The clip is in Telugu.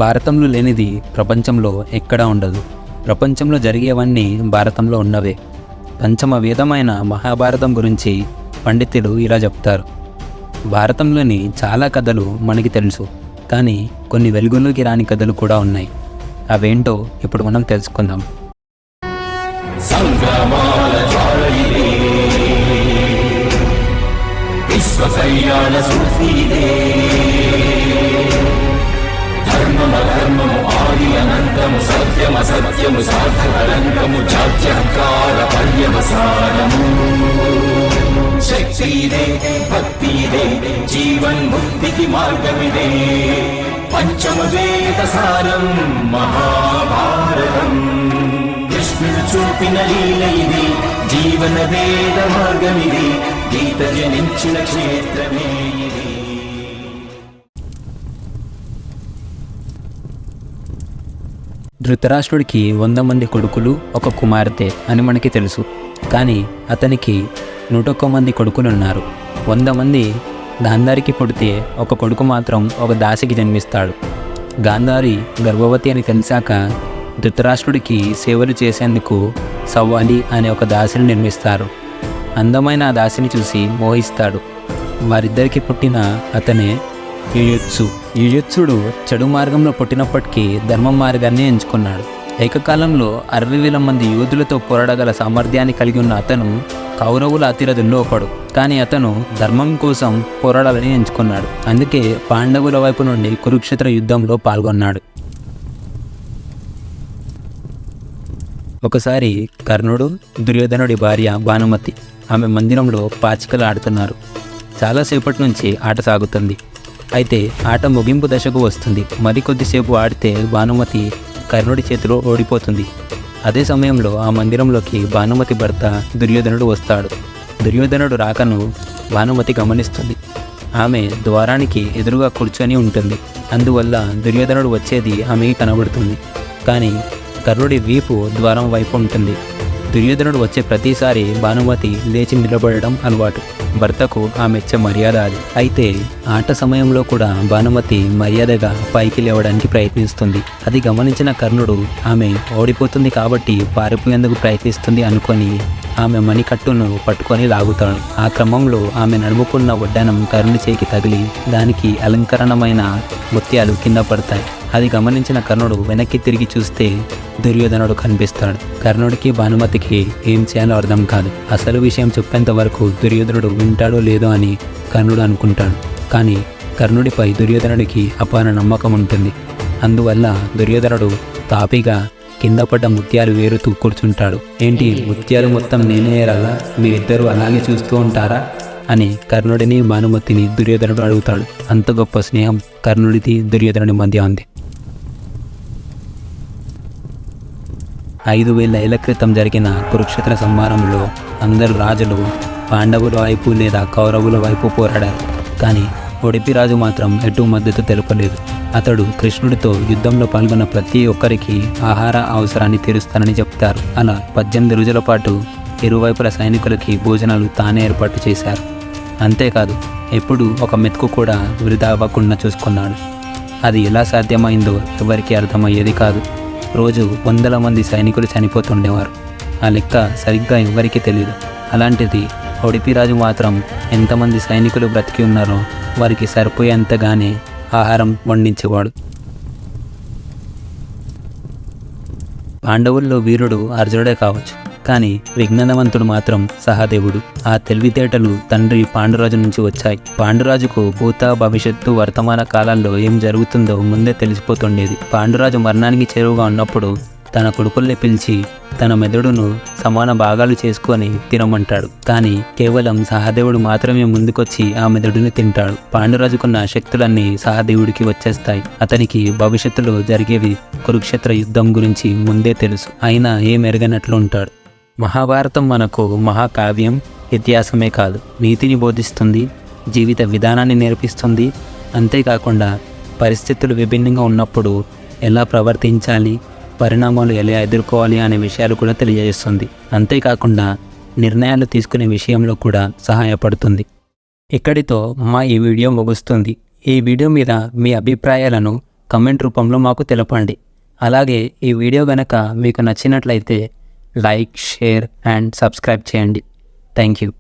భారతంలో లేనిది ప్రపంచంలో ఎక్కడా ఉండదు. ప్రపంచంలో జరిగేవన్నీ భారతంలో ఉన్నవే. పంచమ వేదమైన మహాభారతం గురించి పండితులు ఇలా చెప్తారు. భారతంలోని చాలా కథలు మనకి తెలుసు, కానీ కొన్ని వెలుగులోకి రాని కథలు కూడా ఉన్నాయి. అవేంటో ఇప్పుడు మనం తెలుసుకుందాం. ధర్మము ఆది అనంతము సత్యము సత్యము సాధకలంకము జాత్యహంకార పర్యవసానము శక్తిదే భక్తిదే జీవన్ముక్తికి మార్గమిదే పంచమ వేద సారం మహాభారతం కృష్ణుడు చూపిన లీల ఇది జీవన వేద మార్గమిది గీత జనించిన క్షేత్రమే ఇది. ధృతరాష్ట్రుడికి 100 మంది కొడుకులు, ఒక కుమార్తె అని మనకి తెలుసు. కానీ అతనికి 101 మంది కొడుకులున్నారు. 100 మంది గాంధారికి పుడితే ఒక కొడుకు మాత్రం ఒక దాసికి జన్మిస్తాడు. గాంధారి గర్భవతి అని తెలిసాక ధృతరాష్ట్రుడికి సేవలు చేసేందుకు సవ్వాలి అనే ఒక దాసిని నిర్మిస్తారు. అందమైన ఆ దాసిని చూసి మోహిస్తాడు. వారిద్దరికి పుట్టిన అతనే యుయుత్సుడు చెడు మార్గంలో పుట్టినప్పటికీ ధర్మ మార్గాన్ని ఎంచుకున్నాడు. ఏకకాలంలో 60,000 మంది యోధులతో పోరాడగల సామర్థ్యాన్ని కలిగి ఉన్న అతను కౌరవుల అతిరథుల్లో ఒకడు. కానీ అతను ధర్మం కోసం పోరాడాలని ఎంచుకున్నాడు. అందుకే పాండవుల వైపు నుండి కురుక్షేత్ర యుద్ధంలో పాల్గొన్నాడు. ఒకసారి కర్ణుడు, దుర్యోధనుడి భార్య భానుమతి ఆమె మందిరంలో పాచికలు ఆడుతున్నారు. చాలాసేపటి నుంచి ఆట సాగుతుంది. అయితే ఆట ముగింపు దశకు వస్తుంది. మరికొద్దిసేపు ఆడితే భానుమతి కర్ణుడి చేతిలో ఓడిపోతుంది. అదే సమయంలో ఆ మందిరంలోకి భానుమతి భర్త దుర్యోధనుడు వస్తాడు. దుర్యోధనుడు రాకను భానుమతి గమనిస్తుంది. ఆమె ద్వారానికి ఎదురుగా కూర్చొని ఉంటుంది. అందువల్ల దుర్యోధనుడు వచ్చేది ఆమెకి కనబడుతుంది. కానీ కర్ణుడి వీపు ద్వారం వైపు ఉంటుంది. దుర్యోధనుడు వచ్చే ప్రతిసారి భానుమతి లేచి నిలబడడం అలవాటు. భర్తకు ఆమె ఇచ్చే మర్యాద అది. అయితే ఆట సమయంలో కూడా భానుమతి మర్యాదగా పైకి లేవడానికి ప్రయత్నిస్తుంది. అది గమనించిన కర్ణుడు ఆమె ఓడిపోతుంది కాబట్టి పారిపోయేందుకు ప్రయత్నిస్తుంది అనుకొని ఆమె మణికట్టును పట్టుకొని లాగుతాడు. ఆ క్రమంలో ఆమె నడుముకున్న వడ్డానం కర్ణుడి చేయికి తగిలి దానికి అలంకరణమైన ముత్యాలు కింద పడతాయి. అది గమనించిన కర్ణుడు వెనక్కి తిరిగి చూస్తే దుర్యోధనుడు కనిపిస్తాడు. కర్ణుడికి భానుమతికి ఏం చేయాలో అర్థం కాదు. అసలు విషయం చెప్పేంత వరకు దుర్యోధనుడు వింటాడో లేదో అని కర్ణుడు అనుకుంటాడు. కానీ కర్ణుడిపై దుర్యోధనుడికి అపార నమ్మకం ఉంటుంది. అందువల్ల దుర్యోధనుడు తాపిగా కింద పడ్డ ముత్యాలు వేరుతూ కూర్చుంటాడు. ఏంటి, ముత్యాలు మొత్తం నేనే ఏరాలా? మీరిద్దరూ అలాగే చూస్తూ ఉంటారా అని కర్ణుడిని భానుమతిని దుర్యోధనుడు అడుగుతాడు. అంత గొప్ప స్నేహం కర్ణుడిది దుర్యోధనుడి మధ్య ఉంది. 5,000 ఏళ్ల క్రితం జరిగిన కురుక్షేత్ర సంహారంలో అందరు రాజులు పాండవుల వైపు లేదా కౌరవుల వైపు పోరాడారు. కానీ ఉడిపి రాజు మాత్రం ఎటు మద్దతు తెలుపలేదు. అతడు కృష్ణుడితో యుద్ధంలో పాల్గొన్న ప్రతి ఒక్కరికి ఆహార అవసరాన్ని తీరుస్తానని చెప్తారు. అలా 18 రోజుల పాటు ఇరువైపుల సైనికులకి భోజనాలు తానే ఏర్పాటు చేశారు. అంతేకాదు ఎప్పుడు ఒక మెతుకు కూడా వృధా అవ్వకుండా చూసుకున్నాడు. అది ఎలా సాధ్యమైందో ఎవరికి అర్థమయ్యేది కాదు. రోజు 100 మంది సైనికులు చనిపోతుండేవారు. ఆ లెక్క సరిగ్గా ఎవరికి తెలియదు. అలాంటిది ఉడిపిరాజు మాత్రం ఎంతమంది సైనికులు బ్రతికి ఉన్నారో వారికి సరిపోయేంతగానే ఆహారం వండించేవాడు. పాండవుల్లో వీరుడు అర్జునుడే కావచ్చు, కానీ విజ్ఞానవంతుడు మాత్రం సహదేవుడు. ఆ తెలివితేటలు తండ్రి పాండురాజు నుంచి వచ్చాయి. పాండురాజుకు భూత, భవిష్యత్తు, వర్తమాన కాలాల్లో ఏం జరుగుతుందో ముందే తెలిసిపోతుండేది. పాండురాజు మరణానికి చేరువుగా ఉన్నప్పుడు తన కొడుకుల్ని పిలిచి తన మెదడును సమాన భాగాలు చేసుకొని తినమంటాడు. కానీ కేవలం సహదేవుడు మాత్రమే ముందుకొచ్చి ఆ మెదడుని తింటాడు. పాండురాజుకున్న శక్తులన్నీ సహదేవుడికి వచ్చేస్తాయి. అతనికి భవిష్యత్తులో జరిగేవి కురుక్షేత్ర యుద్ధం గురించి ముందే తెలుసు. అయినా ఏం ఎరగనట్లు ఉంటాడు. మహాభారతం మనకు మహాకావ్యం, ఇతిహాసమే కాదు, నీతిని బోధిస్తుంది, జీవిత విధానాన్ని నేర్పిస్తుంది. అంతేకాకుండా పరిస్థితులు విభిన్నంగా ఉన్నప్పుడు ఎలా ప్రవర్తించాలి, పరిణామాలు ఎలా ఎదుర్కోవాలి అనే విషయాలు కూడా తెలియజేస్తుంది. అంతేకాకుండా నిర్ణయాలు తీసుకునే విషయంలో కూడా సహాయపడుతుంది. ఇక్కడితో ఈ వీడియో ముగుస్తుంది. ఈ వీడియో మీద మీ అభిప్రాయాలను కమెంట్ రూపంలో మాకు తెలపండి. అలాగే ఈ వీడియో కనుక మీకు నచ్చినట్లయితే లైక్, షేర్ అండ్ సబ్స్క్రైబ్ చేయండి. Thank you.